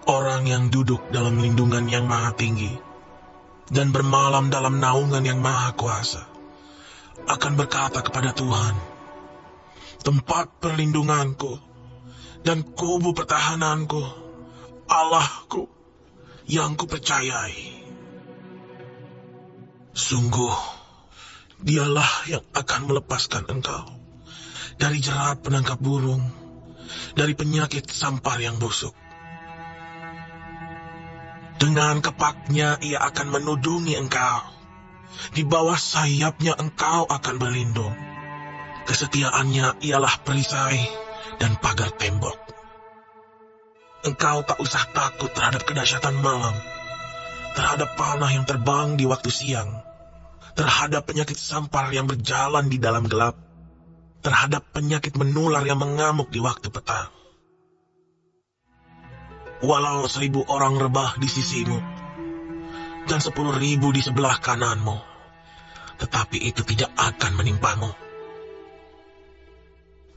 Orang yang duduk dalam lindungan yang maha tinggi dan bermalam dalam naungan yang maha kuasa akan berkata kepada Tuhan, tempat perlindunganku dan kubu pertahananku, Allahku yang kupercayai. Sungguh, dialah yang akan melepaskan engkau dari jerat penangkap burung, dari penyakit sampar yang busuk. Dengan kepaknya ia akan menudungi engkau. Di bawah sayapnya engkau akan berlindung. Kesetiaannya ialah perisai dan pagar tembok. Engkau tak usah takut terhadap kedahsyatan malam, terhadap panah yang terbang di waktu siang, terhadap penyakit sampar yang berjalan di dalam gelap, terhadap penyakit menular yang mengamuk di waktu petang. Walau 1000 orang rebah di sisimu dan 10.000 di sebelah kananmu, tetapi itu tidak akan menimpamu.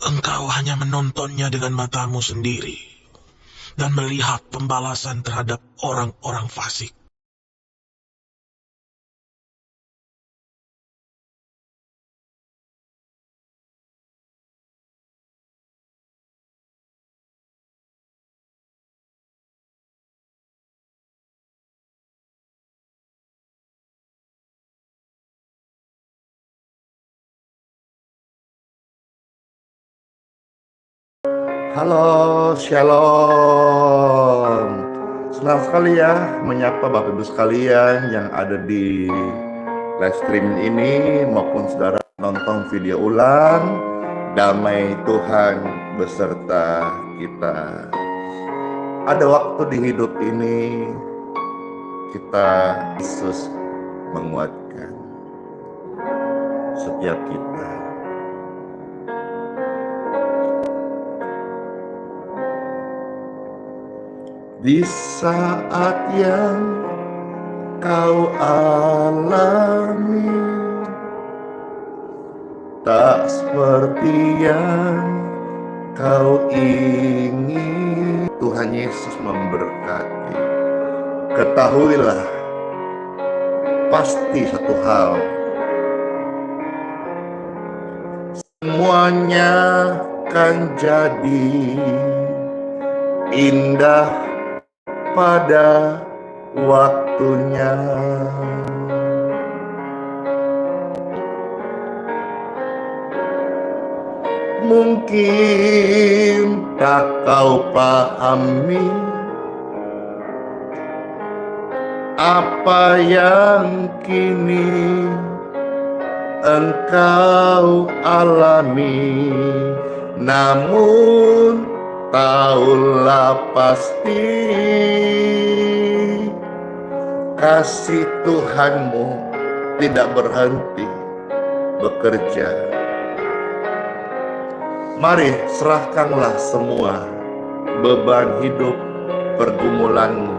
Engkau hanya menontonnya dengan matamu sendiri dan melihat pembalasan terhadap orang-orang fasik. Halo, Shalom. Senang sekali ya menyapa Bapak Ibu sekalian yang ada di live stream ini maupun saudara nonton video ulang. Damai Tuhan beserta kita. Ada waktu di hidup ini kita Yesus menguatkan setiap kita. Di saat yang kau alami tak seperti yang kau ingin, Tuhan Yesus memberkati. Ketahuilah pasti satu hal, semuanya kan jadi indah pada waktunya. Mungkin tak kau pahami apa yang kini engkau alami, namun taulah pasti kasih Tuhanmu tidak berhenti bekerja. Mari serahkanlah semua beban hidup pergumulanmu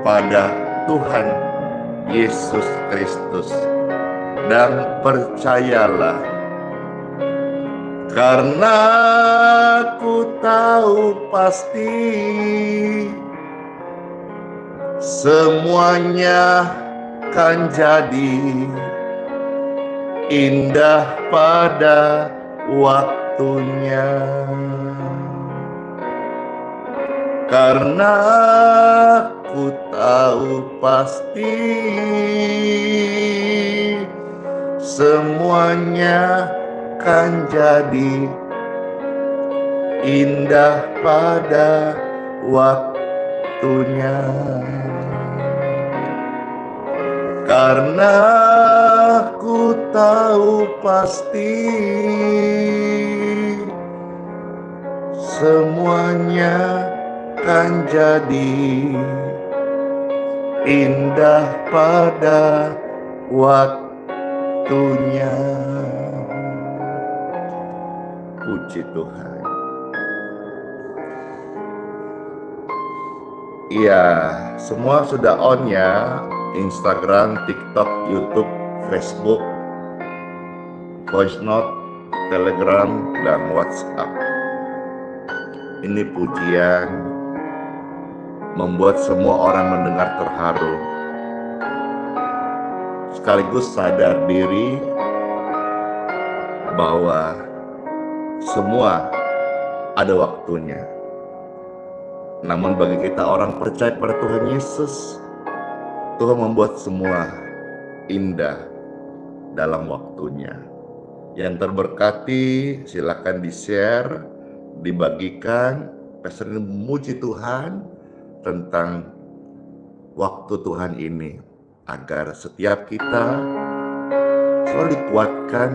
pada Tuhan Yesus Kristus dan percayalah, karena ku tahu pasti semuanya kan jadi indah pada waktunya. Karena ku tahu pasti semuanya kan jadi indah pada waktunya. Karena ku tahu pasti semuanya kan jadi indah pada waktunya. Puji Tuhan. Iya, semua sudah on ya. Instagram, TikTok, YouTube, Facebook, voice note, Telegram, dan WhatsApp. Ini pujian membuat semua orang mendengar terharu, sekaligus sadar diri bahwa semua ada waktunya. Namun bagi kita orang percaya pada Tuhan Yesus, Tuhan membuat semua indah dalam waktunya. Yang terberkati silakan di-share, dibagikan pesan memuji Tuhan tentang waktu Tuhan ini, agar setiap kita selalu dikuatkan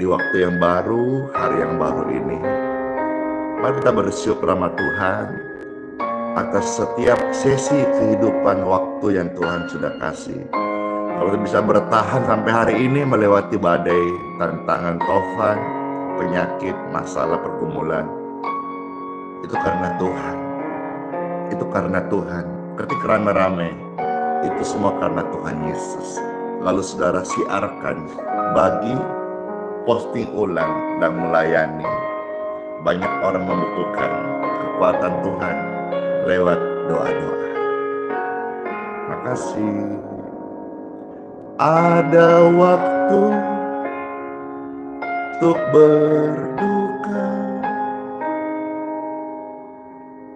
di waktu yang baru, hari yang baru ini. Mari kita bersyukur sama Tuhan atas setiap sesi kehidupan waktu yang Tuhan sudah kasih. Kalau kita bisa bertahan sampai hari ini melewati badai, tantangan, tofan, penyakit, masalah, pergumulan, itu karena Tuhan. Itu karena Tuhan. Ketika rame-rame, itu semua karena Tuhan Yesus. Lalu saudara siarkan, bagi, posting ulang, dan melayani. Banyak orang membutuhkan kekuatan Tuhan lewat doa-doa. Makasih. Ada waktu untuk berduka,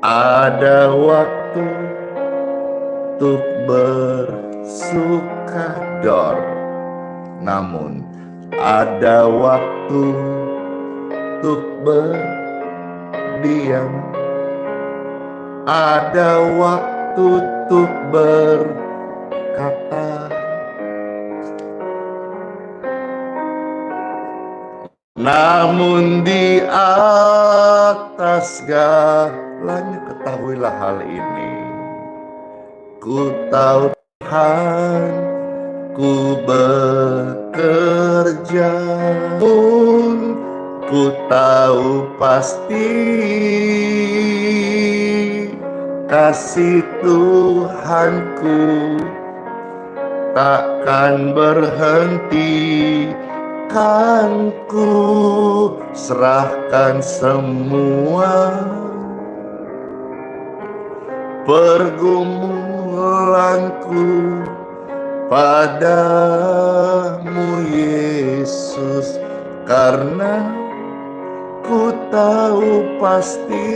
ada waktu untuk bersukador, namun ada waktu untuk berdiam, ada waktu untuk berkata, namun di atas segalanya ketahuilah hal ini, ku tahu Tuhan, ku bekerja pun ku tahu pasti kasih Tuhanku takkan berhenti. Kan ku serahkan semua pergumulanku padamu Yesus, karena ku tahu pasti,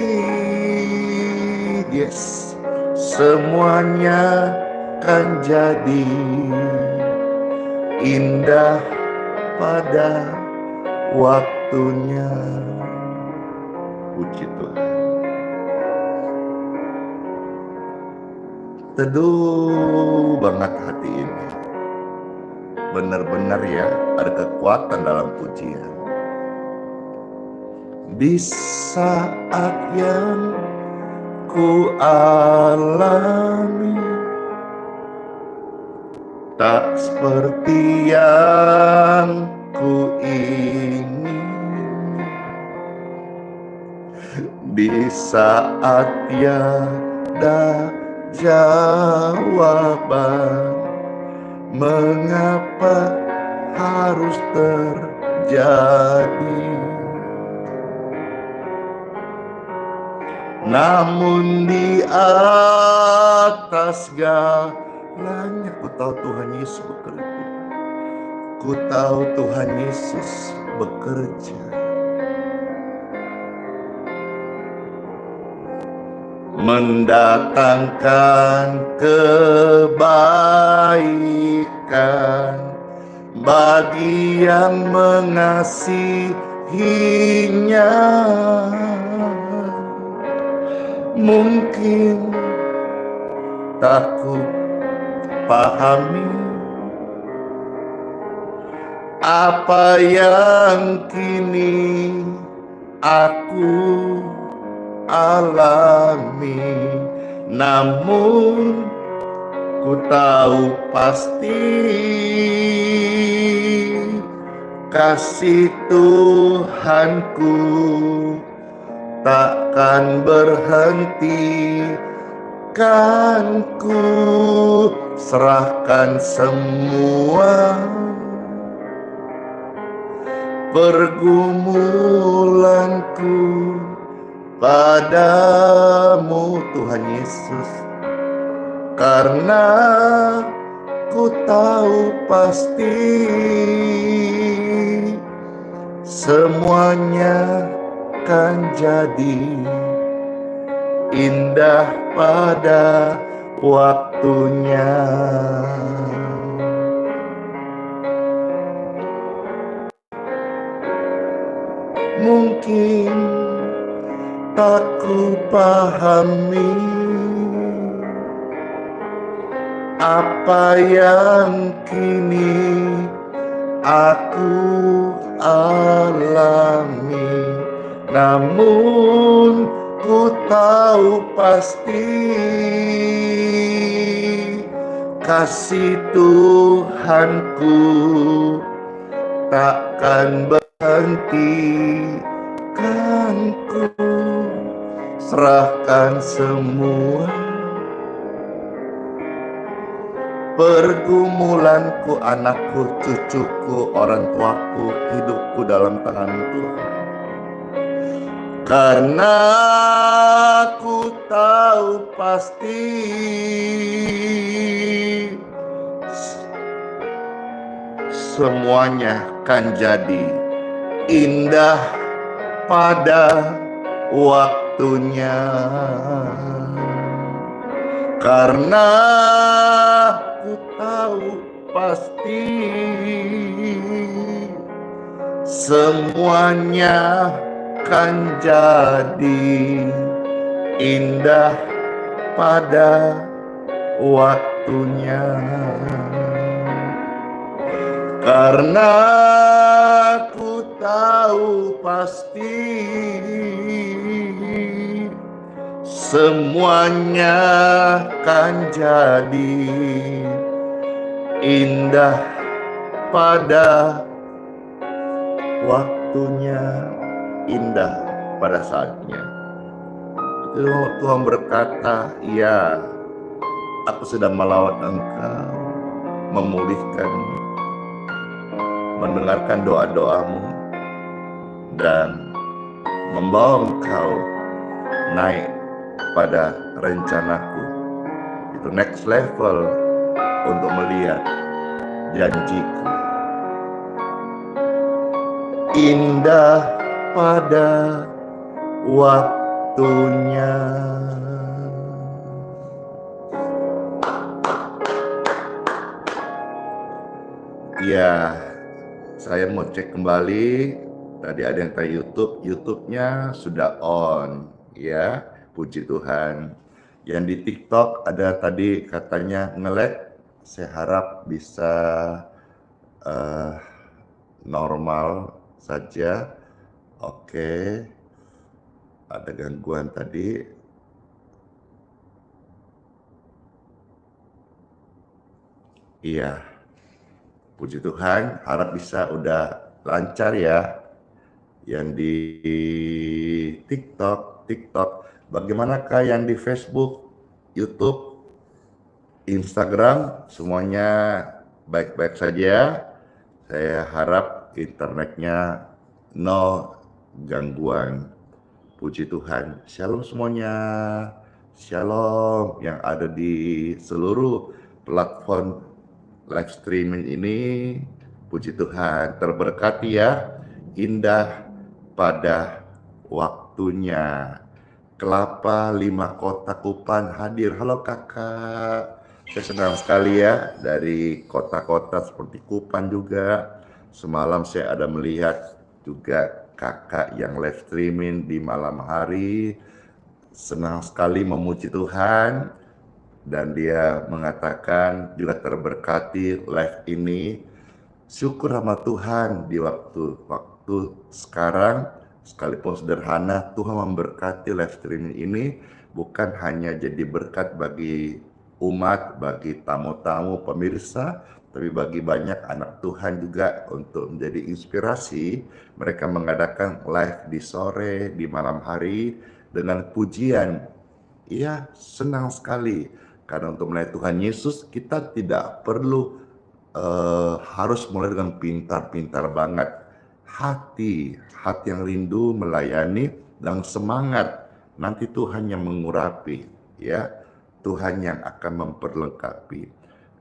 yes, semuanya kan jadi indah pada waktunya. Puji Tuhan. Teduh banget hati ini. Benar-benar ya, ada kekuatan dalam pujian. Di saat yang ku alami tak seperti yang ku ingin, di saat tiada jawaban, mengapa harus terjadi? Namun di atas segalanya, ku tahu Tuhan Yesus bekerja. Ku tahu Tuhan Yesus bekerja. Mendatangkan kebaikan bagi yang mengasihinya. Mungkin tak ku pahami apa yang kini aku alami, namun ku tahu pasti kasih Tuhanku takkan berhenti. Kan ku serahkan semua pergumulanku padamu Tuhan Yesus, karena ku tahu pasti semuanya kan jadi indah pada waktunya. Mungkin tak ku pahami apa yang kini aku alami, namun ku tahu pasti kasih Tuhanku takkan berhenti. Kan ku serahkan semua pergumulanku, anakku, cucuku, orang tuaku, hidupku dalam tangan Tuhan. Karena aku tahu pasti semuanya kan jadi indah pada waktunya. Karena aku tahu pasti semuanya kan jadi indah pada waktunya. Karena aku tahu pasti semuanya kan jadi indah pada waktunya, indah pada saatnya. Itu Tuhan berkata, ya, aku sedang melawat engkau, memulihkan, mendengarkan doa-doamu, dan membawa engkau naik pada rencanaku. Itu next level untuk melihat janjiku. Indah pada waktunya. Ya, saya mau cek kembali. Tadi ada yang tanya YouTube-nya sudah on, ya. Puji Tuhan. Yang di TikTok ada tadi katanya nge-lag. Saya harap bisa normal saja. Oke. Ada gangguan tadi. Iya. Puji Tuhan, harap bisa udah lancar ya. Yang di TikTok. Bagaimanakah yang di Facebook, YouTube, Instagram? Semuanya baik-baik saja. Saya harap internetnya no gangguan. Puji Tuhan. Shalom semuanya. Shalom yang ada di seluruh platform live streaming ini. Puji Tuhan, terberkati ya. Indah pada waktunya. Kelapa 5 kota Kupan hadir. Halo kakak, saya senang sekali ya, dari kota-kota seperti Kupan juga. Semalam saya ada melihat juga kakak yang live streaming di malam hari. Senang sekali memuji Tuhan, dan dia mengatakan juga terberkati live ini. Syukur sama Tuhan di waktu sekarang, sekalipun sederhana, Tuhan memberkati live streaming ini bukan hanya jadi berkat bagi umat, bagi tamu-tamu, pemirsa, tapi bagi banyak anak Tuhan juga untuk menjadi inspirasi. Mereka mengadakan live di sore, di malam hari dengan pujian. Iya, senang sekali. Karena untuk melayani Tuhan Yesus, kita tidak perlu harus mulai dengan pintar-pintar banget. Hati yang rindu melayani dan semangat nanti Tuhan yang mengurapi, ya. Tuhan yang akan memperlengkapi.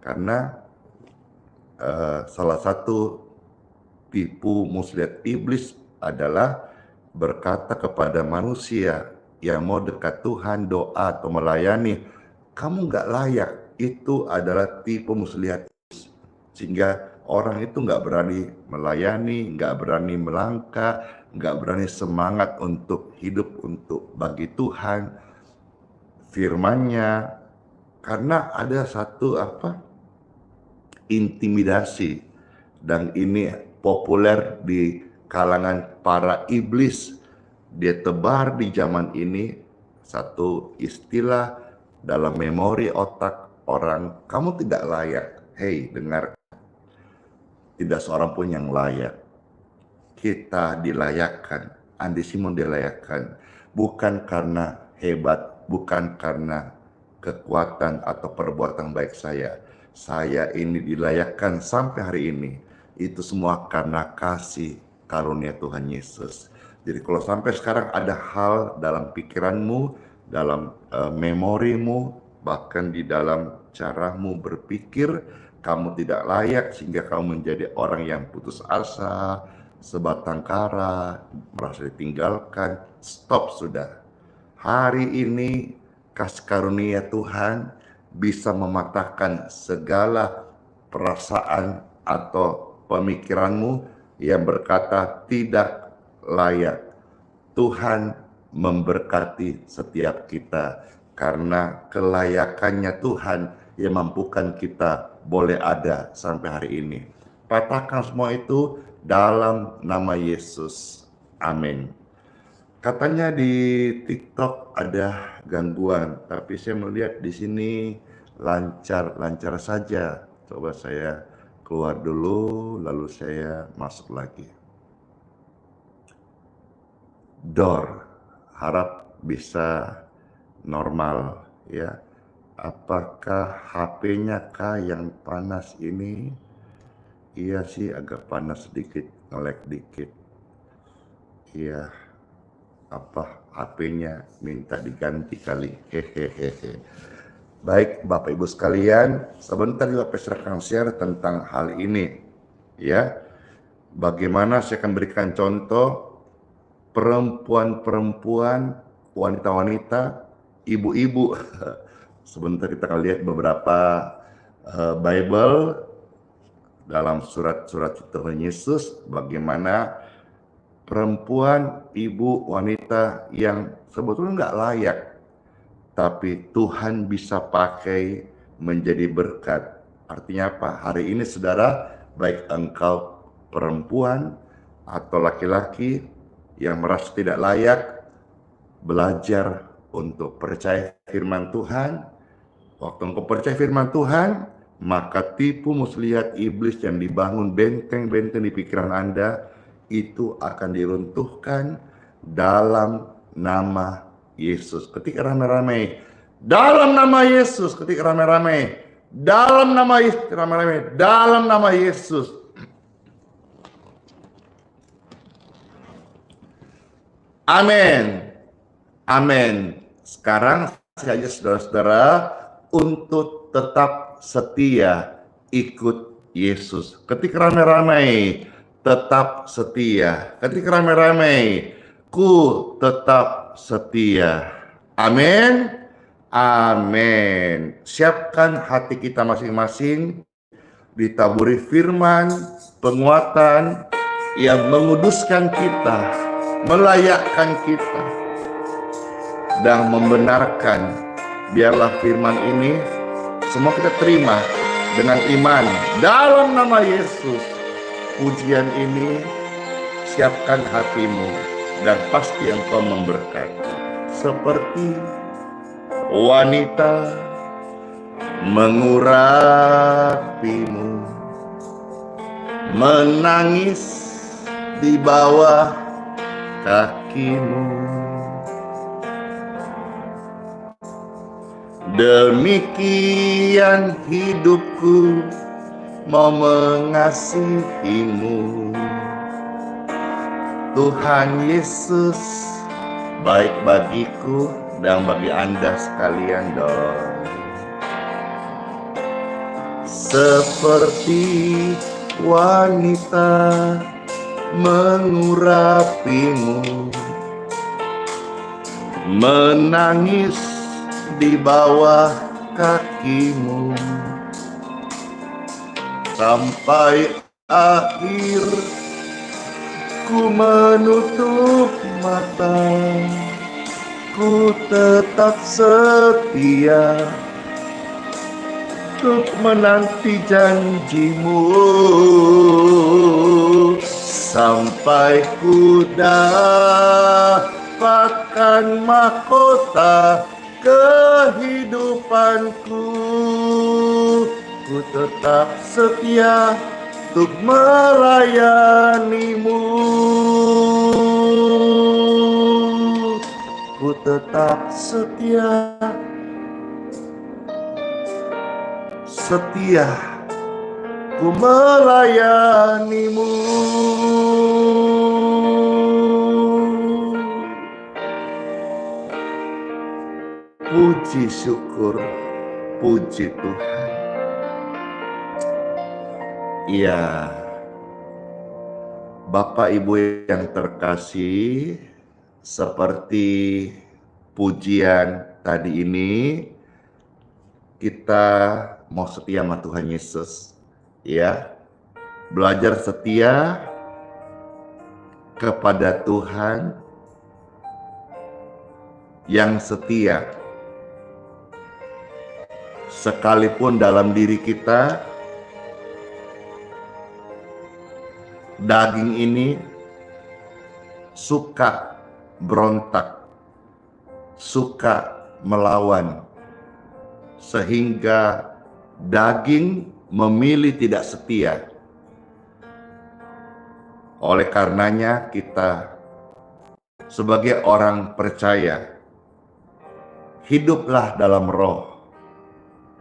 Karena salah satu tipu muslihat iblis adalah berkata kepada manusia yang mau dekat Tuhan, doa atau melayani, kamu nggak layak. Itu adalah tipu muslihat iblis. Sehingga orang itu nggak berani melayani, nggak berani melangkah, nggak berani semangat untuk hidup untuk bagi Tuhan, firman-Nya, karena ada satu intimidasi, dan ini populer di kalangan para iblis. Dia tebar di zaman ini satu istilah dalam memori otak orang, kamu tidak layak. Hei, dengar, tidak seorang pun yang layak. Kita dilayakkan, Andi Simon dilayakkan, bukan karena hebat, bukan karena kekuatan atau perbuatan baik saya. Saya ini dilayakkan sampai hari ini, itu semua karena kasih karunia Tuhan Yesus. Jadi kalau sampai sekarang ada hal dalam pikiranmu, dalam memorimu, bahkan di dalam caramu berpikir, kamu tidak layak sehingga kamu menjadi orang yang putus asa, sebatang kara, merasa ditinggalkan, stop sudah. Hari ini kasih karunia Tuhan bisa mematahkan segala perasaan atau pemikiranmu yang berkata tidak layak. Tuhan memberkati setiap kita karena kelayakannya Tuhan yang mampukan kita boleh ada sampai hari ini. Patahkan semua itu dalam nama Yesus. Amin. Katanya di TikTok ada gangguan, tapi saya melihat di sini lancar saja. Coba saya keluar dulu, lalu saya masuk lagi. Door, harap bisa normal, ya. Apakah HP-nya kah yang panas ini? Iya sih, agak panas sedikit, nge-lag dikit. Iya, HP-nya minta diganti kali. Hehehe. Baik, Bapak Ibu sekalian, sebentar juga saya akan share tentang hal ini, ya. Bagaimana saya akan berikan contoh perempuan-perempuan, wanita-wanita, ibu-ibu. Sebentar kita akan lihat beberapa Bible dalam surat-surat Tuhan Yesus, bagaimana perempuan, ibu, wanita yang sebetulnya nggak layak, tapi Tuhan bisa pakai menjadi berkat. Artinya apa? Hari ini saudara, baik engkau perempuan atau laki-laki yang merasa tidak layak, belajar untuk percaya firman Tuhan. Waktu engkau percaya firman Tuhan, maka tipu muslihat iblis yang dibangun benteng-benteng di pikiran Anda itu akan diruntuhkan dalam nama Yesus. Ketika ramai-ramai, dalam nama Yesus. Ketika ramai-ramai, dalam nama Yesus. Ramai-ramai, dalam nama Yesus. Amin. Amin. Sekarang saya ajak saudara-saudara untuk tetap setia ikut Yesus. Ketika ramai-ramai, tetap setia. Ketika ramai-ramai, ku tetap setia. Amin. Amin. Siapkan hati kita masing-masing, ditaburi firman, penguatan yang menguduskan kita, melayakkan kita, dan membenarkan. Biarlah firman ini semua kita terima dengan iman dalam nama Yesus. Pujian ini siapkan hatimu dan pasti engkau memberkati. Seperti wanita mengurapimu, menangis di bawah kakimu. Demikian hidupku mau mengasihimu. Tuhan Yesus baik bagiku dan bagi Anda sekalian dong. Seperti wanita mengurapimu, menangis di bawah kakimu, sampai akhir ku menutup mata, ku tetap setia untuk menanti janjimu, sampai ku dapatkan mahkota kehidupanku. Ku tetap setia untuk melayanimu. Ku tetap setia, setia ku melayanimu. Puji syukur, puji Tuhan. Iya, Bapak Ibu yang terkasih, seperti pujian tadi ini, kita mau setia sama Tuhan Yesus, ya. Belajar setia kepada Tuhan yang setia. Sekalipun dalam diri kita daging ini suka berontak, suka melawan, sehingga daging memilih tidak setia. Oleh karenanya kita sebagai orang percaya, hiduplah dalam roh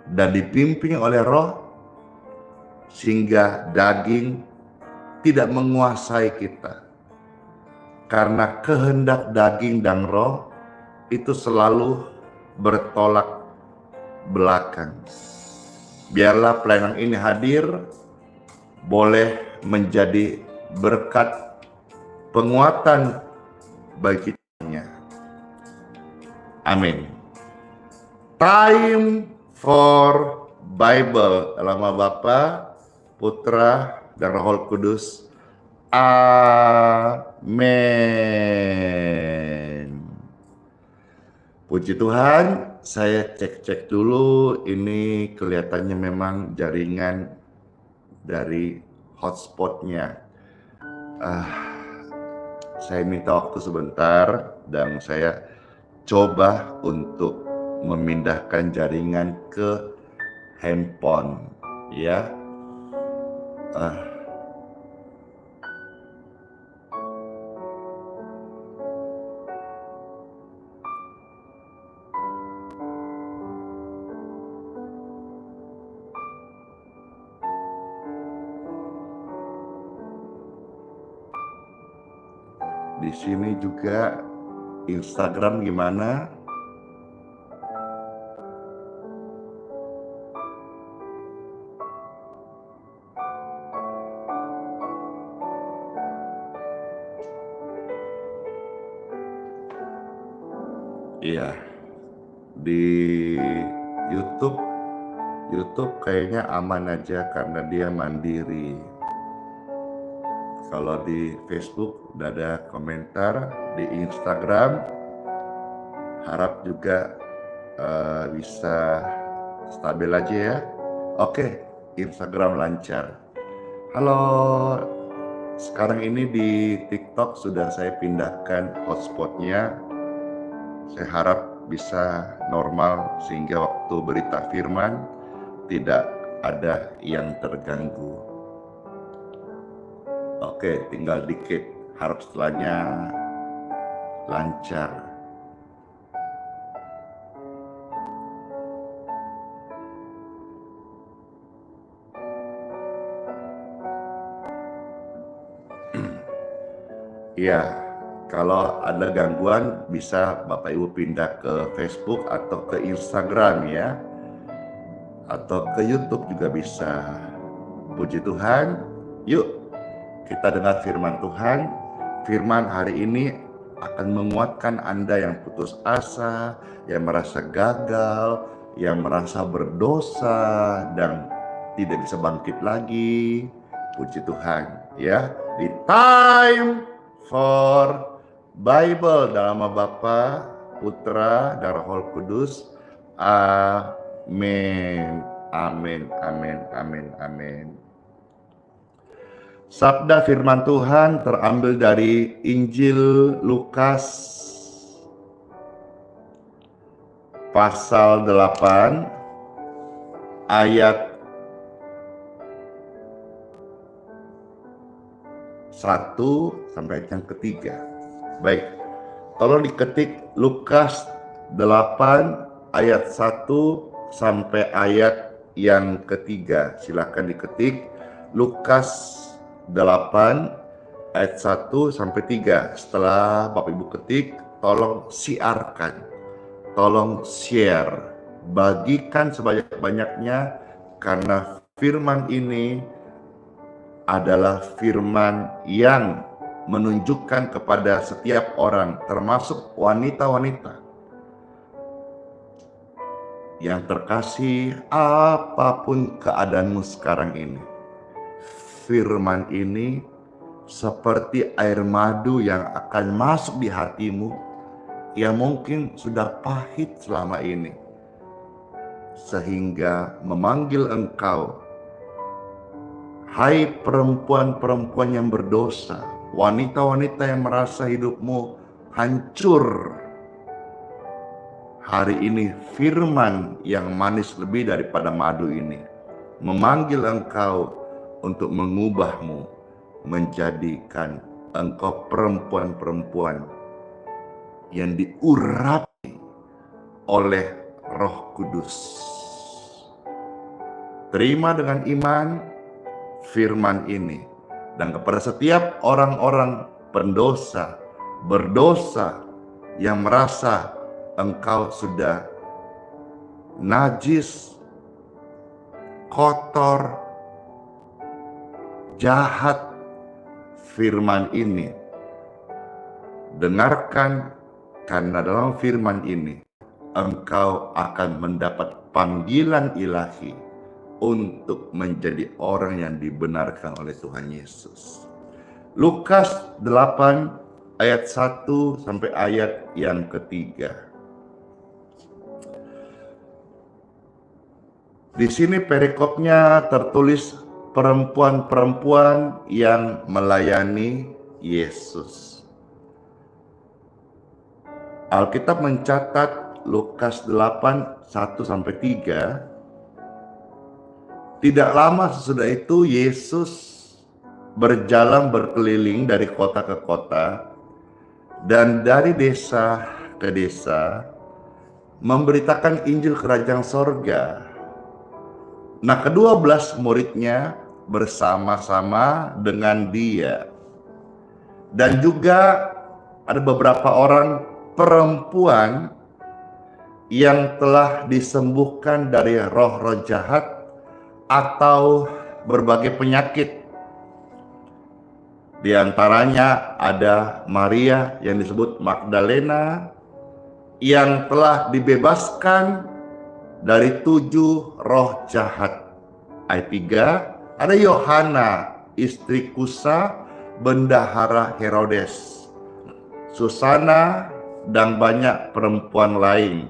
dan dipimpin oleh roh, sehingga daging tidak menguasai kita. Karena kehendak daging dan roh itu selalu bertolak belakang. Biarlah pelayanan ini hadir, boleh menjadi berkat penguatan bagi kita. Amin. Time for Bible dalam nama Bapa, Putra, dan Roh Kudus. Amin. Puji Tuhan, saya cek-cek dulu. Ini kelihatannya memang jaringan dari hotspotnya. Saya minta waktu sebentar dan saya coba untuk memindahkan jaringan ke handphone, ya. Di sini juga Instagram gimana? Iya, di YouTube kayaknya aman aja karena dia mandiri. Kalau di Facebook udah ada komentar, di Instagram harap juga bisa stabil aja ya. Oke, Instagram lancar. Halo, sekarang ini di TikTok sudah saya pindahkan hotspotnya. Saya harap bisa normal sehingga waktu berita firman tidak ada yang terganggu. Oke, tinggal dikit, harap setelahnya lancar. Ya, Kalau ada gangguan bisa Bapak Ibu pindah ke Facebook atau ke Instagram ya, atau ke YouTube juga bisa. Puji Tuhan. Yuk kita dengar firman Tuhan. Firman hari ini akan menguatkan Anda yang putus asa, yang merasa gagal, yang merasa berdosa dan tidak bisa bangkit lagi. Puji Tuhan ya. Di time for Bible dalam nama Bapa, Putra, dan Roh Kudus. Amin. Amin. Amin. Amin. Amin. Sabda firman Tuhan terambil dari Injil Lukas pasal 8 ayat 1 sampai yang ketiga. Baik, tolong diketik Lukas 8 ayat 1 sampai ayat yang ketiga. Silakan diketik Lukas 8 ayat 1 sampai 3. Setelah Bapak Ibu ketik, tolong siarkan, tolong share, bagikan sebanyak-banyaknya, karena firman ini adalah firman yang menunjukkan kepada setiap orang, termasuk wanita-wanita yang terkasih, apapun keadaanmu sekarang ini. Firman ini seperti air madu yang akan masuk di hatimu, yang mungkin sudah pahit selama ini, sehingga memanggil engkau, hai perempuan-perempuan yang berdosa, wanita-wanita yang merasa hidupmu hancur. Hari ini firman yang manis lebih daripada madu ini memanggil engkau untuk mengubahmu, menjadikan engkau perempuan-perempuan yang diurapi oleh Roh Kudus. Terima dengan iman firman ini, dan kepada setiap orang-orang pendosa, berdosa, yang merasa engkau sudah najis, kotor, jahat, firman ini dengarkan, karena dalam firman ini engkau akan mendapat panggilan ilahi untuk menjadi orang yang dibenarkan oleh Tuhan Yesus. Lukas 8 ayat 1 sampai ayat yang ketiga. Di sini perikopnya tertulis perempuan-perempuan yang melayani Yesus. Alkitab mencatat Lukas 8 1 sampai 3. Tidak lama sesudah itu Yesus berjalan berkeliling dari kota ke kota dan dari desa ke desa memberitakan Injil Kerajaan Sorga. Nah, ke-12 muridnya bersama-sama dengan dia. Dan juga ada beberapa orang perempuan yang telah disembuhkan dari roh-roh jahat atau berbagai penyakit. Di antaranya ada Maria yang disebut Magdalena yang telah dibebaskan dari 7 roh jahat. Ayat 3, ada Yohana, istri Kusa, bendahara Herodes, Susana, dan banyak perempuan lain.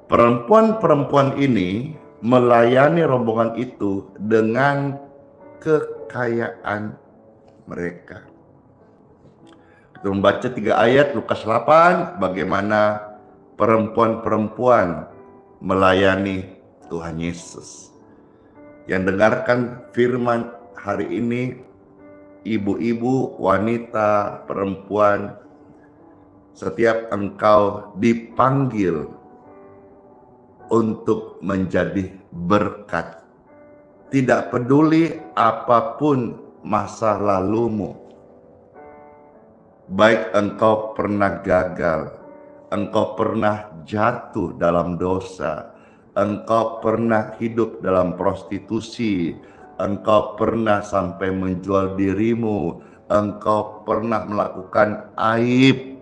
Perempuan-perempuan ini melayani rombongan itu dengan kekayaan mereka. Kita membaca 3 ayat Lukas 8, bagaimana perempuan-perempuan melayani Tuhan Yesus. Yang dengarkan firman hari ini, ibu-ibu, wanita, perempuan, setiap engkau dipanggil untuk menjadi berkat. Tidak peduli apapun masa lalumu. baik engkau pernah gagal, engkau pernah jatuh dalam dosa, engkau pernah hidup dalam prostitusi, engkau pernah sampai menjual dirimu, engkau pernah melakukan aib.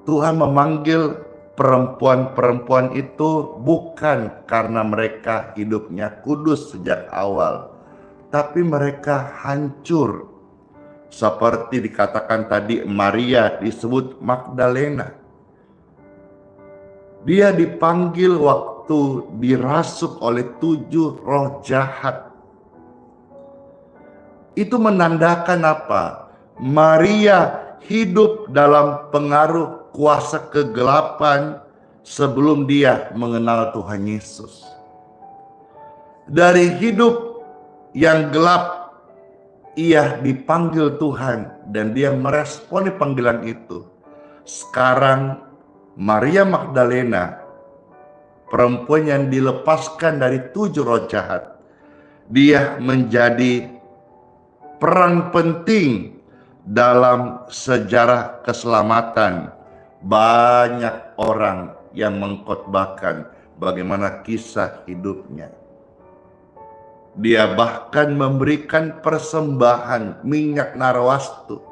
Tuhan memanggil perempuan-perempuan itu bukan karena mereka hidupnya kudus sejak awal, tapi mereka hancur. Seperti dikatakan tadi, Maria disebut Magdalena. Dia dipanggil waktu dirasuk oleh 7 roh jahat. Itu menandakan apa? Maria hidup dalam pengaruh kuasa kegelapan sebelum dia mengenal Tuhan Yesus. Dari hidup yang gelap, ia dipanggil Tuhan dan dia meresponi panggilan itu. Sekarang Maria Magdalena, perempuan yang dilepaskan dari 7 roh jahat, dia menjadi peran penting dalam sejarah keselamatan. Banyak orang yang mengkhotbahkan bagaimana kisah hidupnya. Dia bahkan memberikan persembahan minyak narwastu.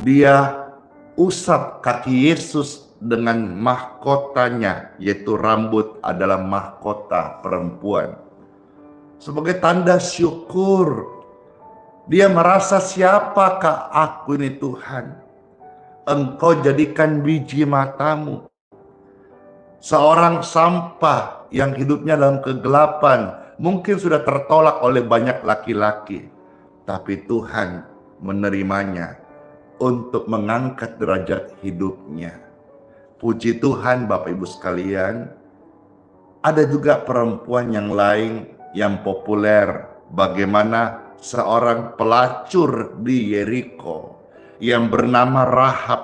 Dia usap kaki Yesus dengan mahkotanya, yaitu rambut adalah mahkota perempuan. Sebagai tanda syukur, dia merasa, siapakah aku ini Tuhan? Engkau jadikan biji matamu. Seorang sampah yang hidupnya dalam kegelapan, mungkin sudah tertolak oleh banyak laki-laki, tapi Tuhan menerimanya untuk mengangkat derajat hidupnya. Puji Tuhan Bapak Ibu sekalian. Ada juga perempuan yang lain yang populer, bagaimana seorang pelacur di Yeriko yang bernama Rahab.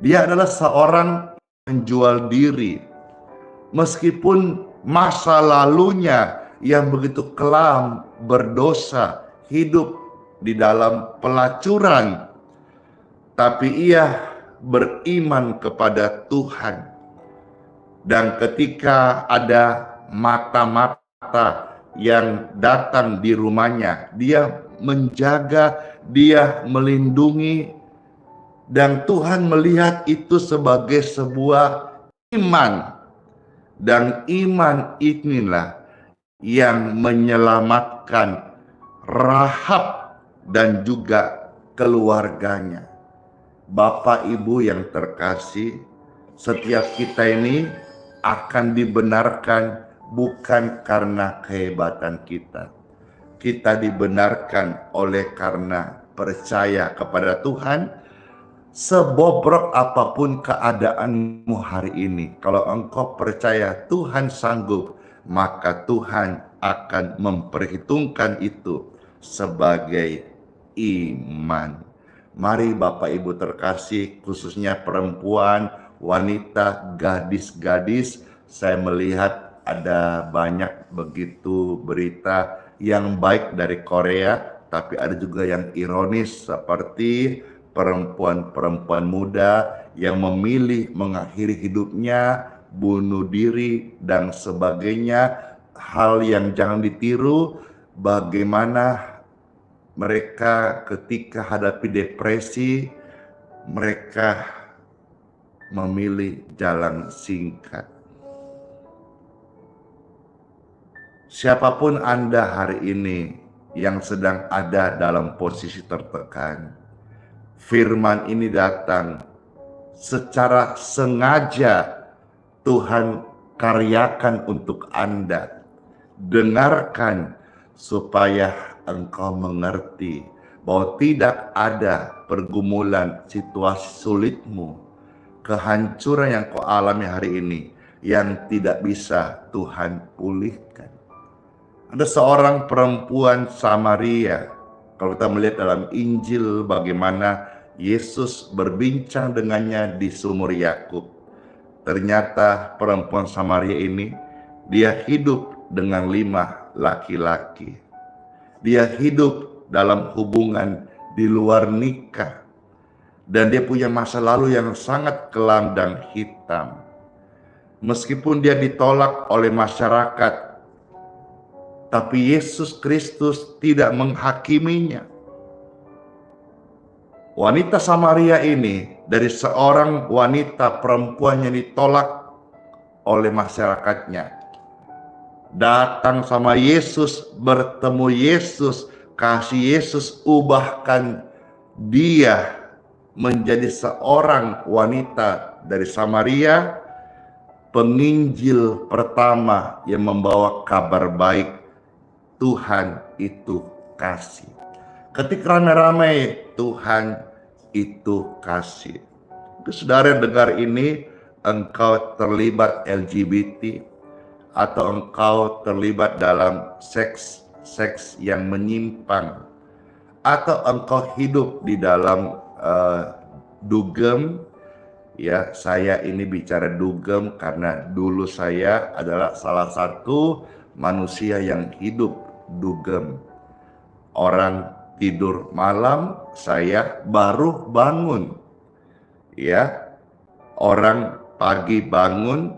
Dia adalah seorang penjual diri. Meskipun masa lalunya yang begitu kelam, berdosa, hidup di dalam pelacuran, tapi ia beriman kepada Tuhan. Dan ketika ada mata-mata yang datang di rumahnya, dia menjaga, dia melindungi, dan Tuhan melihat itu sebagai sebuah iman. Dan iman inilah yang menyelamatkan Rahab dan juga keluarganya. Bapak Ibu yang terkasih, setiap kita ini akan dibenarkan bukan karena kehebatan kita. Kita dibenarkan oleh karena percaya kepada Tuhan. Sebobrok apapun keadaanmu hari ini, kalau engkau percaya Tuhan sanggup, maka Tuhan akan memperhitungkan itu sebagai iman. Mari Bapak Ibu terkasih, khususnya perempuan, wanita, gadis-gadis, saya melihat ada banyak begitu berita yang baik dari Korea, tapi ada juga yang ironis seperti perempuan-perempuan muda yang memilih mengakhiri hidupnya, bunuh diri dan sebagainya. Hal yang jangan ditiru, bagaimana mereka ketika hadapi depresi, mereka memilih jalan singkat. Siapapun Anda hari ini yang sedang ada dalam posisi tertekan, firman ini datang secara sengaja Tuhan karyakan untuk Anda. Dengarkan supaya engkau mengerti bahwa tidak ada pergumulan situasi sulitmu, kehancuran yang kau alami hari ini yang tidak bisa Tuhan pulihkan. Ada seorang perempuan Samaria, kalau kita melihat dalam Injil bagaimana Yesus berbincang dengannya di sumur Yakub. Ternyata perempuan Samaria ini, dia hidup dengan 5 laki-laki. Dia hidup dalam hubungan di luar nikah, dan dia punya masa lalu yang sangat kelam dan hitam. Meskipun dia ditolak oleh masyarakat, tapi Yesus Kristus tidak menghakiminya. Wanita Samaria ini dari seorang wanita perempuan yang ditolak oleh masyarakatnya, datang sama Yesus, bertemu Yesus, kasih Yesus ubahkan dia menjadi seorang wanita dari Samaria, penginjil pertama yang membawa kabar baik. Tuhan itu kasih. Ketika ramai-ramai, Tuhan itu kasih. Saudara dengar ini, engkau terlibat LGBT, atau engkau terlibat dalam seks yang menyimpang, atau engkau hidup di dalam dugem. Ya, saya ini bicara dugem karena dulu saya adalah salah satu manusia yang hidup dugem. Orang tidur malam, saya baru bangun. Ya, orang pagi bangun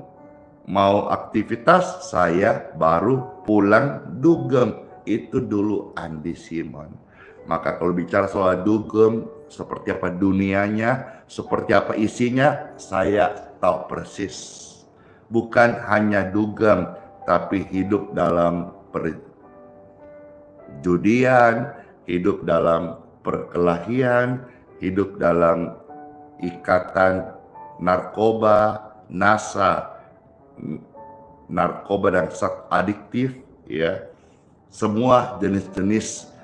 mau aktivitas, saya baru pulang dugem. Itu dulu Andi Simon. Maka kalau bicara soal dugem, seperti apa dunianya, seperti apa isinya, saya tahu persis. Bukan hanya dugem, tapi hidup dalam perjudian, hidup dalam perkelahian, hidup dalam ikatan narkoba, narkoba dan seks adiktif, ya. Semua jenis-jenis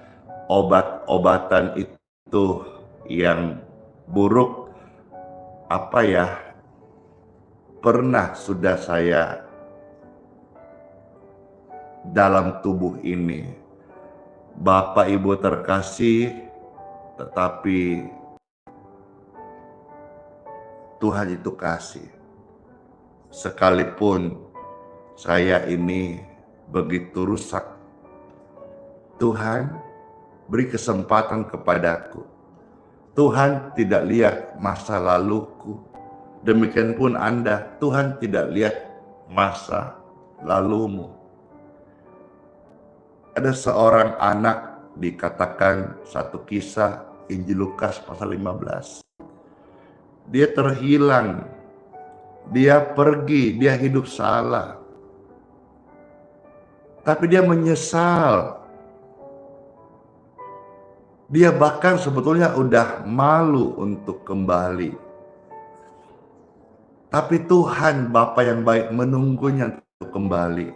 obat-obatan itu yang buruk, pernah sudah saya dalam tubuh ini. Bapak Ibu terkasih, tetapi Tuhan itu kasih. Sekalipun saya ini begitu rusak, Tuhan beri kesempatan kepadaku. Tuhan tidak lihat masa laluku. Demikian pun Anda, Tuhan tidak lihat masa lalumu. Ada seorang anak, dikatakan satu kisah Injil Lukas pasal 15. Dia terhilang, dia pergi, dia hidup salah. Tapi dia menyesal. Dia bahkan sebetulnya udah malu untuk kembali. Tapi Tuhan Bapa yang baik menunggunya untuk kembali.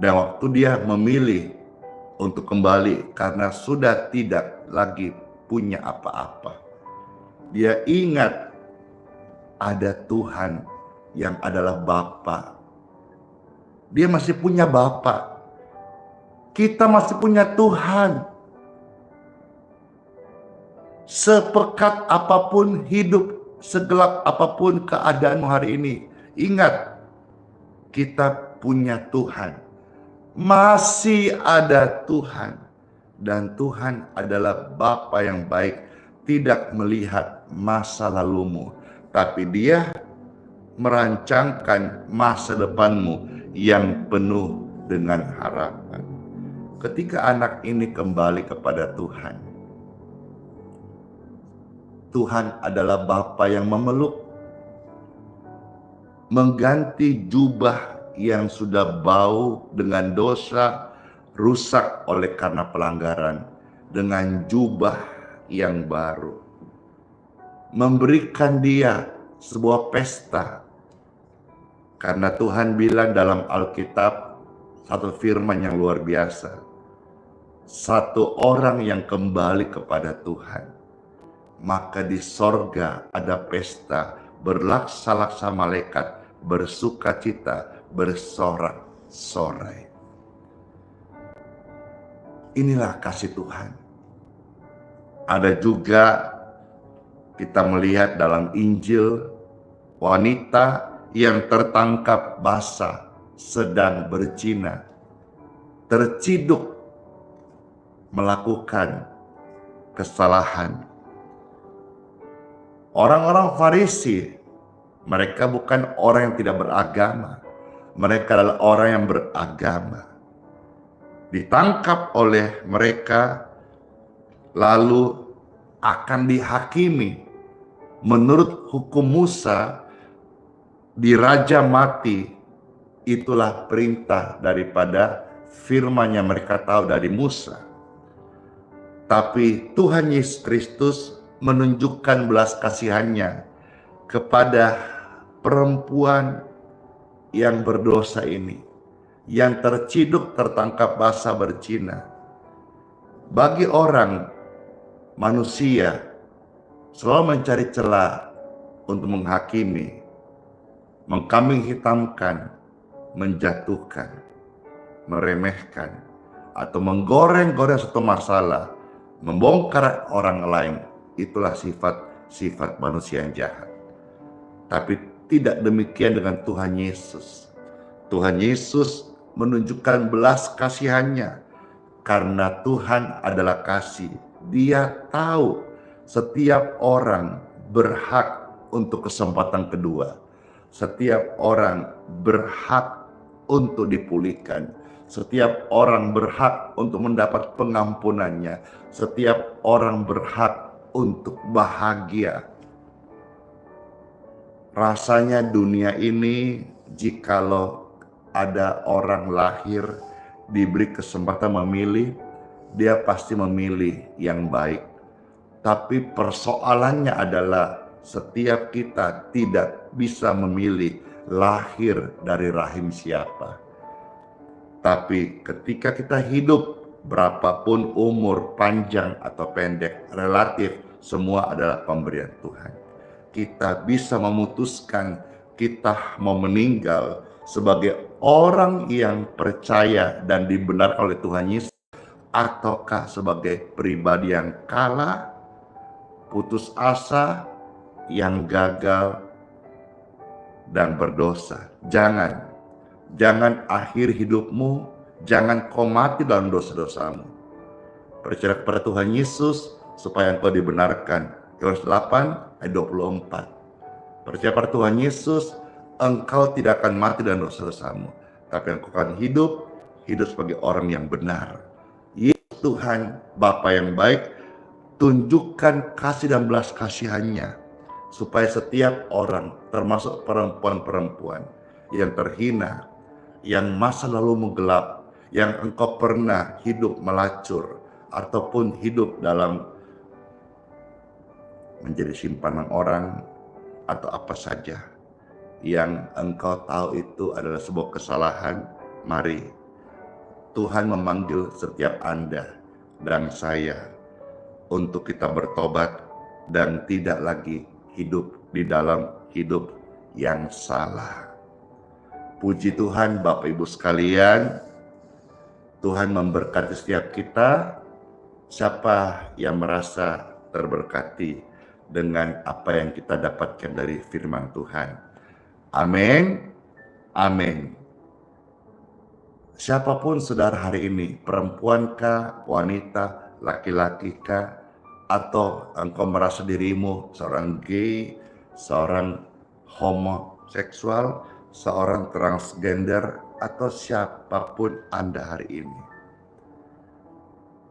Dan waktu dia memilih untuk kembali karena sudah tidak lagi punya apa-apa, dia ingat ada Tuhan yang adalah Bapa. Dia masih punya Bapa. Kita masih punya Tuhan. Sepekat apapun hidup, segelap apapun keadaanmu hari ini, ingat kita punya Tuhan. Masih ada Tuhan, dan Tuhan adalah Bapa yang baik, tidak melihat masa lalumu, tapi Dia merancangkan masa depanmu yang penuh dengan harapan. Ketika anak ini kembali kepada Tuhan, Tuhan adalah Bapa yang memeluk, mengganti jubah yang sudah bau dengan dosa, rusak oleh karena pelanggaran, dengan jubah yang baru. Memberikan dia sebuah pesta. Karena Tuhan bilang dalam Alkitab, satu firman yang luar biasa. Satu orang yang kembali kepada Tuhan, maka di sorga ada pesta, berlaksa-laksa malaikat, bersukacita, bersorak-sorai. Inilah kasih Tuhan. Ada juga kita melihat dalam Injil, wanita yang tertangkap basah sedang berzina, terciduk melakukan kesalahan. Orang-orang Farisi, mereka bukan orang yang tidak beragama. Mereka adalah orang yang beragama. Ditangkap oleh mereka, lalu akan dihakimi. Menurut hukum Musa, dirajam mati. Itulah perintah daripada firman yang mereka tahu dari Musa. Tapi Tuhan Yesus Kristus menunjukkan belas kasihannya kepada perempuan yang berdosa ini, yang terciduk tertangkap basah berzina. Bagi orang manusia selalu mencari celah untuk menghakimi, mengkambing hitamkan, menjatuhkan, meremehkan, atau menggoreng-goreng satu masalah, membongkar orang lain. Itulah sifat manusia yang jahat. Tapi tidak demikian dengan Tuhan Yesus. Tuhan Yesus menunjukkan belas kasihannya karena Tuhan adalah kasih. Dia tahu setiap orang berhak untuk kesempatan kedua. Setiap orang berhak untuk dipulihkan. Setiap orang berhak untuk mendapat pengampunannya. Setiap orang berhak untuk bahagia. Rasanya dunia ini, jikalau ada orang lahir diberi kesempatan memilih, dia pasti memilih yang baik. Tapi persoalannya adalah setiap kita tidak bisa memilih lahir dari rahim siapa. Tapi ketika kita hidup, berapapun umur, panjang atau pendek, relatif, semua adalah pemberian Tuhan. Kita bisa memutuskan kita mau meninggal sebagai orang yang percaya dan dibenarkan oleh Tuhan Yesus, ataukah sebagai pribadi yang kalah, putus asa, yang gagal, dan berdosa. Jangan akhir hidupmu, jangan kau mati dalam dosa-dosamu. Percaya kepada Tuhan Yesus supaya engkau dibenarkan. Yohanes 8 ayat 24. Percaya pada Tuhan Yesus, engkau tidak akan mati dalam dosa-dosamu, tapi engkau akan hidup sebagai orang yang benar. Yesus Tuhan, Bapa yang baik, tunjukkan kasih dan belas kasihannya supaya setiap orang, termasuk perempuan-perempuan yang terhina, yang masa lalu menggelap, yang engkau pernah hidup melacur ataupun hidup dalam menjadi simpanan orang atau apa saja yang engkau tahu itu adalah sebuah kesalahan. Mari Tuhan memanggil setiap Anda dan saya untuk kita bertobat dan tidak lagi hidup di dalam hidup yang salah. Puji Tuhan Bapak Ibu sekalian, Tuhan memberkati setiap kita. Siapa yang merasa terberkati dengan apa yang kita dapatkan dari firman Tuhan? Amin. Amin. Siapapun saudara hari ini, perempuankah, wanita, laki-lakikah, atau engkau merasa dirimu seorang gay, seorang homoseksual, seorang transgender, atau siapapun Anda hari ini.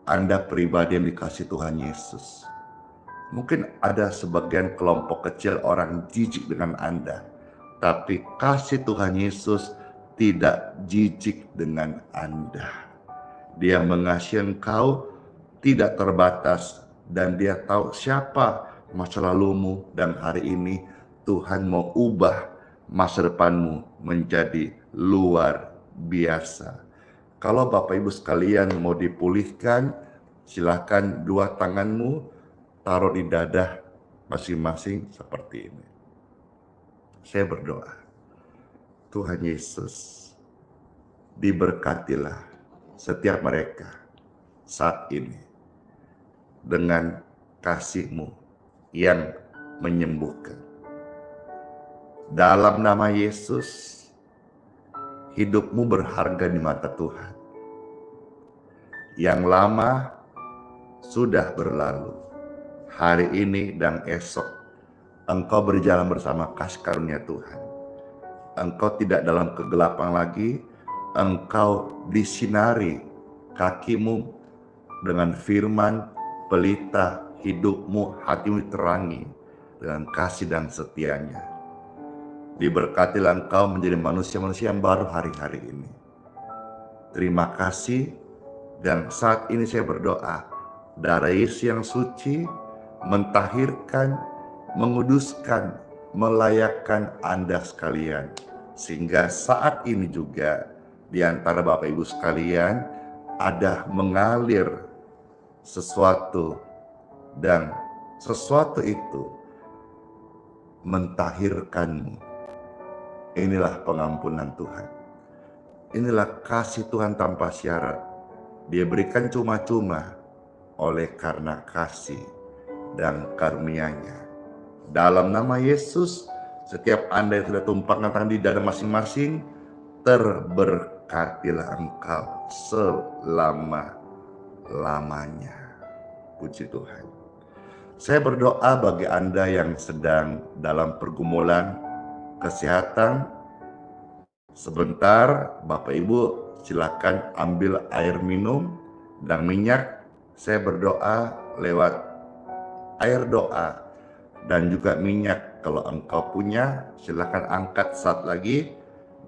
Anda pribadi yang dikasihi Tuhan Yesus. Mungkin ada sebagian kelompok kecil orang jijik dengan Anda, tapi kasih Tuhan Yesus tidak jijik dengan Anda. Dia mengasihi engkau tidak terbatas, dan dia tahu siapa masa lalumu, dan hari ini Tuhan mau ubah masa depanmu menjadi luar biasa. Kalau Bapak Ibu sekalian mau dipulihkan, silakan dua tanganmu taruh di dada masing-masing seperti ini. Saya berdoa, Tuhan Yesus, diberkatilah setiap mereka saat ini dengan kasih-Mu yang menyembuhkan. Dalam nama Yesus, hidupmu berharga di mata Tuhan. Yang lama sudah berlalu. Hari ini dan esok engkau berjalan bersama kasih karunia Tuhan. Engkau tidak dalam kegelapan lagi, engkau disinari kakimu dengan firman, pelita hidupmu, hatimu terangi dengan kasih dan setianya. Diberkatilah engkau menjadi manusia-manusia yang baru hari-hari ini. Terima kasih, dan saat ini saya berdoa, darah Yesus yang suci mentahirkan, menguduskan, melayakkan Anda sekalian. Sehingga saat ini juga di antara Bapak Ibu sekalian ada mengalir sesuatu, dan sesuatu itu mentahirkanmu. Inilah pengampunan Tuhan. Inilah kasih Tuhan tanpa syarat. Dia berikan cuma-cuma oleh karena kasih dan karunia-Nya. Dalam nama Yesus, setiap Anda yang sudah tumpahkan tangan di dada masing-masing, terberkatilah engkau selama-lamanya. Puji Tuhan. Saya berdoa bagi Anda yang sedang dalam pergumulan kesehatan. Sebentar, Bapak Ibu silakan ambil air minum dan minyak. Saya berdoa lewat air doa dan juga minyak. Kalau engkau punya, silakan angkat saat lagi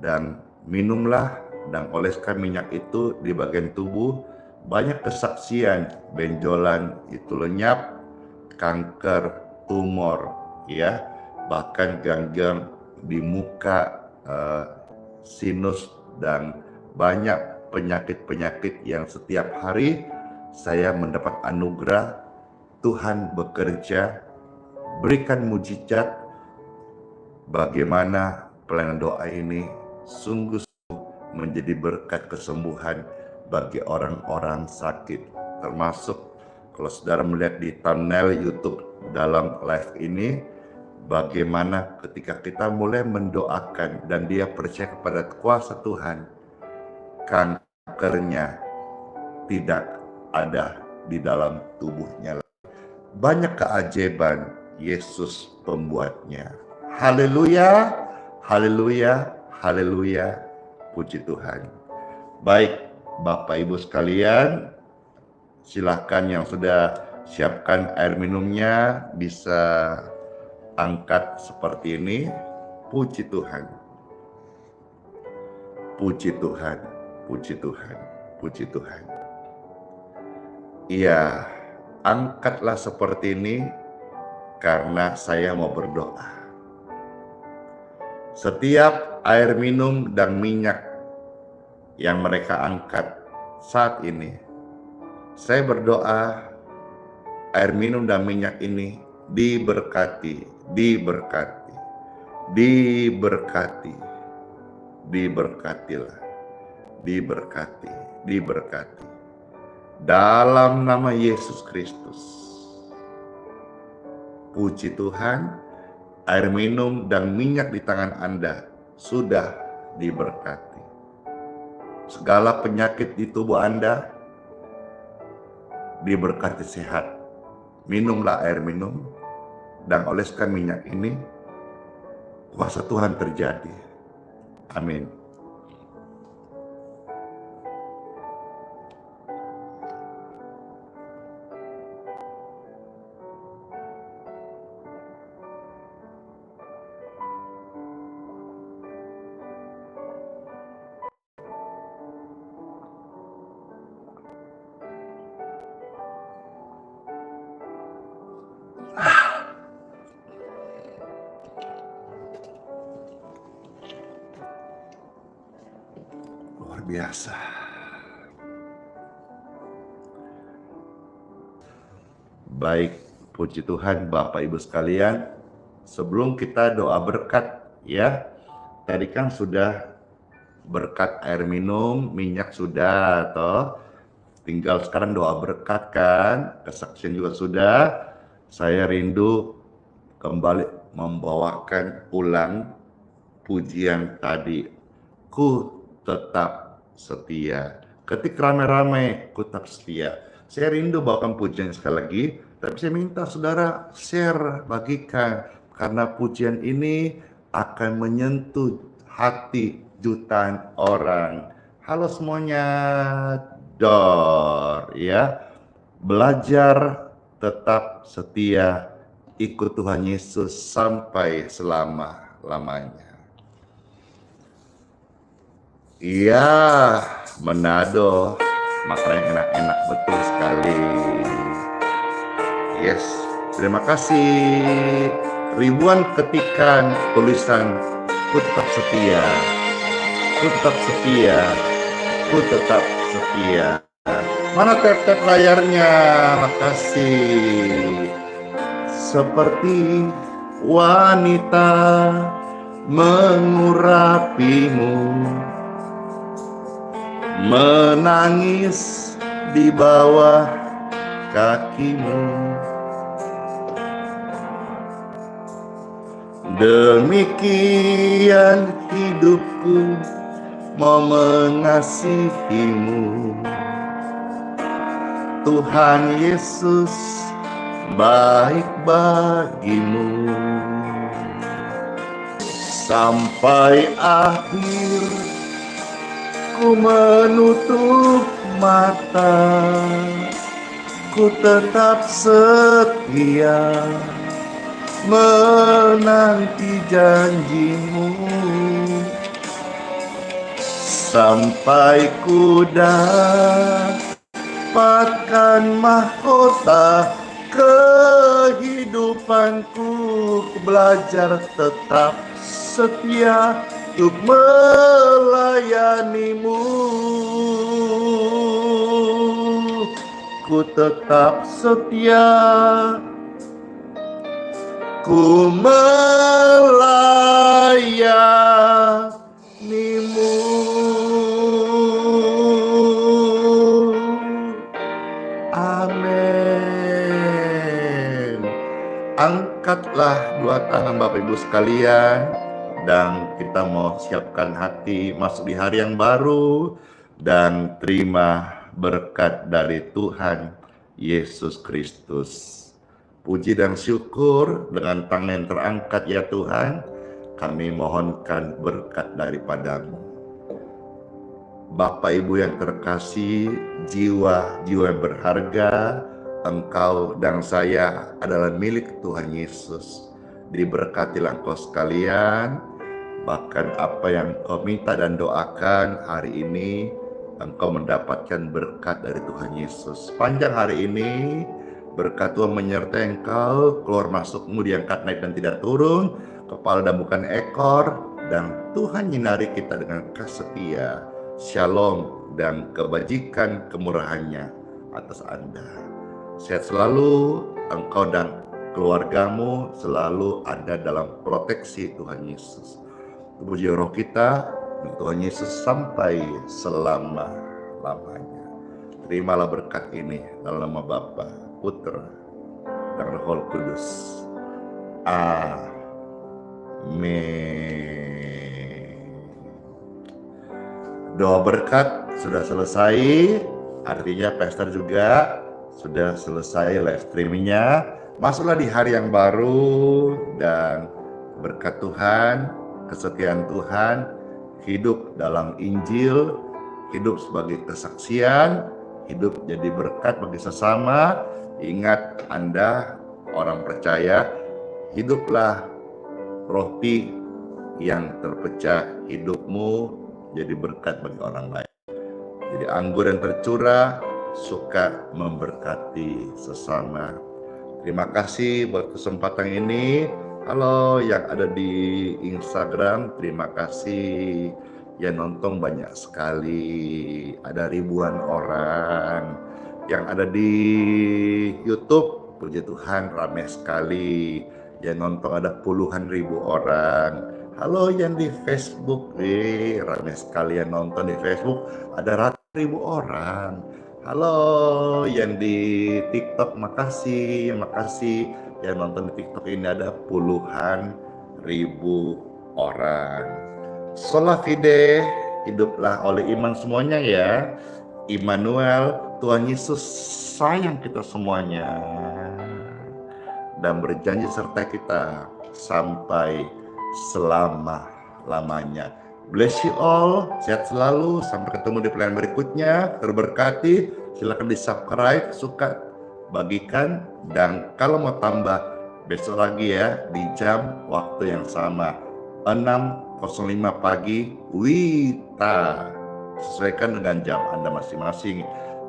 dan minumlah, dan oleskan minyak itu di bagian tubuh. Banyak kesaksian, benjolan itu lenyap, kanker, tumor, ya, bahkan gangguan di muka, sinus, dan banyak penyakit-penyakit yang setiap hari saya mendapat anugerah Tuhan bekerja, berikan mujizat. Bagaimana pelayanan doa ini sungguh menjadi berkat kesembuhan bagi orang-orang sakit, termasuk kalau saudara melihat di thumbnail YouTube dalam live ini, bagaimana ketika kita mulai mendoakan dan dia percaya kepada kuasa Tuhan, kankernya tidak ada di dalam tubuhnya. Banyak keajaiban Yesus pembuatnya. Haleluya, haleluya, haleluya, puji Tuhan. Baik, Bapak Ibu sekalian, silahkan yang sudah siapkan air minumnya bisa angkat seperti ini. Puji Tuhan, puji Tuhan, puji Tuhan, puji Tuhan. Iya, angkatlah seperti ini karena saya mau berdoa. Setiap air minum dan minyak yang mereka angkat saat ini, saya berdoa air minum dan minyak ini diberkati, diberkati, diberkati, diberkatilah, diberkati, diberkati. Dalam nama Yesus Kristus. Puji Tuhan, air minum dan minyak di tangan Anda sudah diberkati. Segala penyakit di tubuh Anda diberkati sehat. Minumlah air minum dan oleskan minyak ini. Kuasa Tuhan terjadi. Amin. Luar biasa. Baik, puji Tuhan Bapak Ibu sekalian. Sebelum kita doa berkat, ya, tadi kan sudah berkat air minum, minyak sudah, toh. Tinggal sekarang doa berkat kan, kesaksian juga sudah. Saya rindu kembali membawakan ulang pujian tadi. Ku tetap setia. Ketik rame-rame, ku tetap setia. Saya rindu bawakan pujian sekali lagi, tapi saya minta saudara share, bagikan, karena pujian ini akan menyentuh hati jutaan orang. Halo semuanya, Dor ya. Belajar tetap setia, ikut Tuhan Yesus sampai selama-lamanya. Iya, Manado, makanan enak-enak betul sekali. Yes, terima kasih. Ribuan ketikan tulisan, ku tetap setia, ku tetap setia, ku tetap setia. Mana tap-tap layarnya? Makasih. Seperti wanita mengurapimu, menangis di bawah kakimu. Demikian hidupku mau mengasihimu. Tuhan Yesus baik bagimu. Sampai akhir ku menutup mata, ku tetap setia menanti janjimu. Sampai ku dapatkan mahkota kehidupanku, ku belajar tetap setia untuk melayanimu. Ku tetap setia, ku melayanimu. Amin. Angkatlah dua tangan Bapak Ibu sekalian, dan kita mau siapkan hati masuk di hari yang baru dan terima berkat dari Tuhan Yesus Kristus. Puji dan syukur dengan tangan terangkat ya Tuhan, kami mohonkan berkat daripadamu. Bapak Ibu yang terkasih, jiwa-jiwa yang berharga, engkau dan saya adalah milik Tuhan Yesus. Diberkatilah engkau sekalian, bahkan apa yang engkau minta dan doakan hari ini, engkau mendapatkan berkat dari Tuhan Yesus. Panjang hari ini, berkat Tuhan menyertai engkau, keluar masukmu diangkat naik dan tidak turun, kepala dan bukan ekor, dan Tuhan nyinari kita dengan kasih setia, shalom, dan kebajikan kemurahannya atas Anda. Sehat selalu, engkau dan keluargamu selalu ada dalam proteksi Tuhan Yesus. Puji roh kita, Tuhan Yesus sampai selama-lamanya. Terimalah berkat ini dalam nama Bapa, Putra, dan Roh Kudus. Amin. Doa berkat sudah selesai, artinya pastor juga sudah selesai live streamingnya. Masuklah di hari yang baru dan berkat Tuhan, kesetiaan Tuhan, hidup dalam Injil, hidup sebagai kesaksian, hidup jadi berkat bagi sesama. Ingat Anda orang percaya, hiduplah roti yang terpecah, hidupmu jadi berkat bagi orang lain. Jadi anggur yang tercurah suka memberkati sesama. Terima kasih buat kesempatan ini. Halo yang ada di Instagram, terima kasih. Yang nonton banyak sekali, ada ribuan orang. Yang ada di YouTube, puji Tuhan ramai sekali. Yang nonton ada puluhan ribu orang. Halo yang di Facebook, ramai sekali yang nonton di Facebook, ada ratusan ribu orang. Halo yang di TikTok, makasih. Yang nonton di TikTok ini ada puluhan ribu orang. Sola fide, hiduplah oleh iman semuanya ya. Immanuel, Tuhan Yesus sayang kita semuanya dan berjanji serta kita sampai selama-lamanya. Bless you all, sehat selalu, sampai ketemu di pelayanan berikutnya, terberkati. Silakan di subscribe, suka, bagikan, dan kalau mau tambah besok lagi ya di jam waktu yang sama 6.05 pagi WITA, sesuaikan dengan jam Anda masing-masing.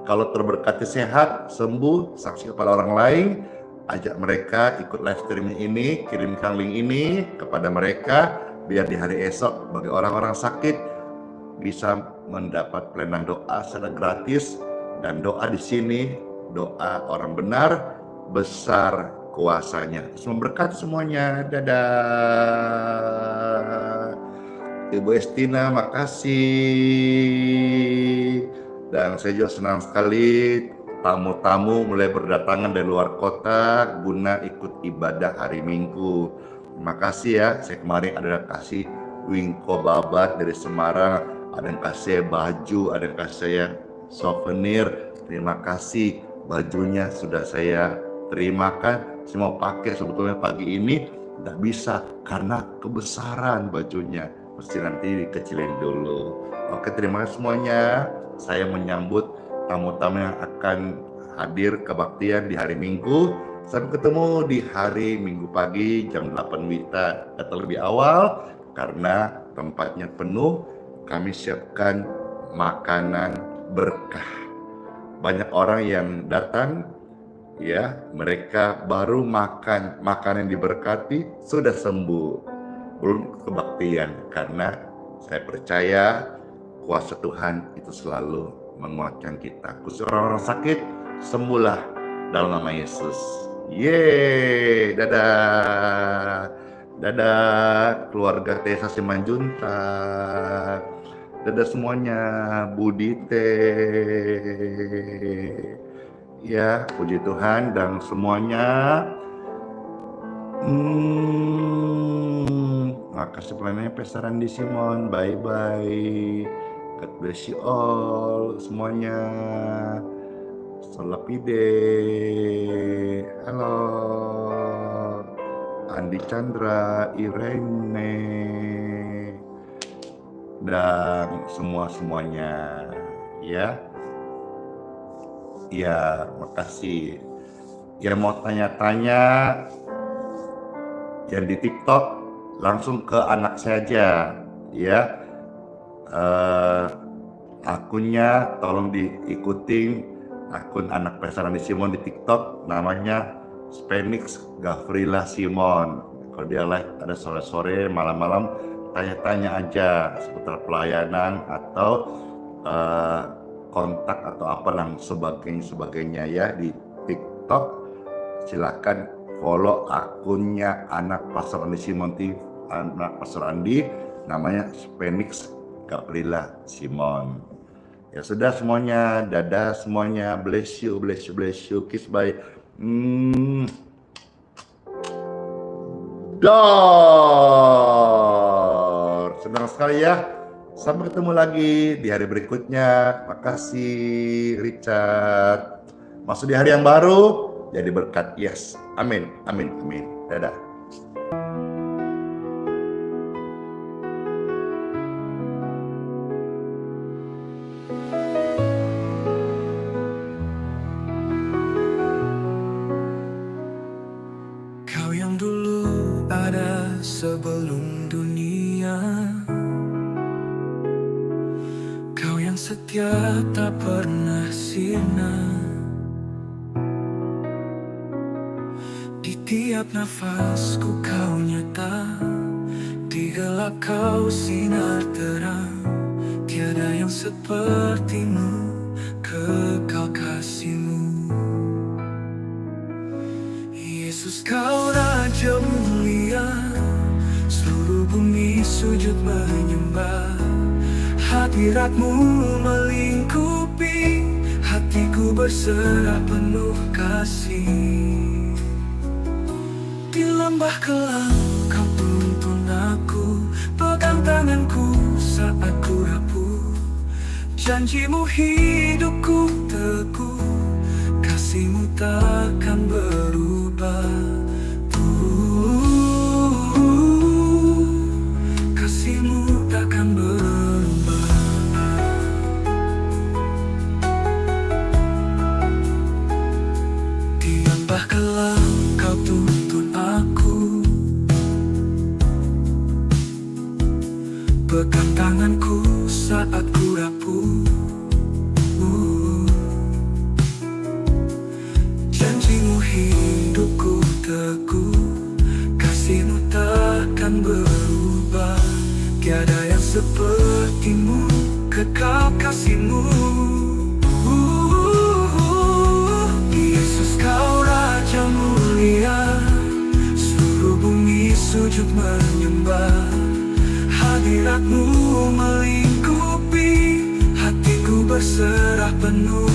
Kalau terberkati sehat, sembuh, saksi kepada orang lain, ajak mereka ikut live streaming ini, kirimkan link ini kepada mereka, biar di hari esok bagi orang-orang sakit bisa mendapat pelayanan doa secara gratis. Dan doa di sini, doa orang benar, besar kuasanya. Semoga berkat semuanya. Dadah. Ibu Estina, makasih. Dan saya juga senang sekali tamu-tamu mulai berdatangan dari luar kota guna ikut ibadah hari Minggu. Terima kasih ya. Saya kemarin ada kasih wingko babat dari Semarang, ada yang kasih baju, ada yang kasih saya souvenir. Terima kasih, bajunya sudah saya terimakan. Saya mau pakai sebetulnya pagi ini, tidak bisa karena kebesaran bajunya. Mesti nanti dikecilin dulu. Oke, terima kasih semuanya. Saya menyambut tamu-tamu yang akan hadir kebaktian di hari Minggu. Sampai ketemu di hari Minggu pagi jam 8 WITA atau lebih awal, karena tempatnya penuh. Kami siapkan makanan berkah. Banyak orang yang datang, ya, mereka baru makan makanan diberkati sudah sembuh, belum kebaktian. Karena saya percaya kuasa Tuhan itu selalu menguatkan kita. Khusus orang-orang sakit, sembuhlah dalam nama Yesus. Yeay, dadah, dadah keluarga Tessa Simanjuntak, dadah semuanya, Budite, ya puji Tuhan dan semuanya. Makasih pelayanannya Pastor Andi Simon, bye bye, God bless you all semuanya. Solapide, halo, Andi Chandra, Irene, dan semuanya, ya. Ya, makasih. Yang mau tanya-tanya, yang di TikTok langsung ke anak saya aja, ya. Akunnya tolong diikutin. Akun anak Pastor Andi Simon di TikTok namanya Spenix Gavrila Simon. Kalau dia live ada sore-sore, malam-malam, tanya-tanya aja seputar pelayanan atau kontak atau apa dan sebagainya ya di TikTok. Silakan follow akunnya anak Pastor Andi Simon TV, anak Pastor Andi, namanya Spenix Gavrila Simon. Ya sudah semuanya, dadah semuanya, bless you, kiss bye. Senang sekali ya. Sampai ketemu lagi di hari berikutnya. Makasih Richard. Masuk di hari yang baru, jadi berkat. Yes, amin. Dadah. Sebelum dunia, Kau yang setia tak pernah sirna. Di tiap nafasku Kau nyata, di gelap Kau sinar terang. Tiada yang sepertimu, kekal kasih-Mu. Yesus, Kau Raja mulia, seluruh bumi sujud menyembah. Hadirat-Mu melingkupi, hatiku berserah penuh kasih. Di lembah kelam Kau tuntun aku, pegang tanganku saat ku rapuh. Janji-Mu hidupku teguh, kasih-Mu takkan berubah. Kasih-Mu takkan berubah. Di lembah kelam Kau tuntun aku, pegang tanganku saat ku rapuh. Janji-Mu hidupku teguh, kasih-Mu takkan berubah. Tiada yang seperti-Mu, kekal kasih-Mu. Yesus, Kau Raja mulia, seluruh bumi sujud menyembah. Hadirat-Mu melingkupi, hatiku berserah penuh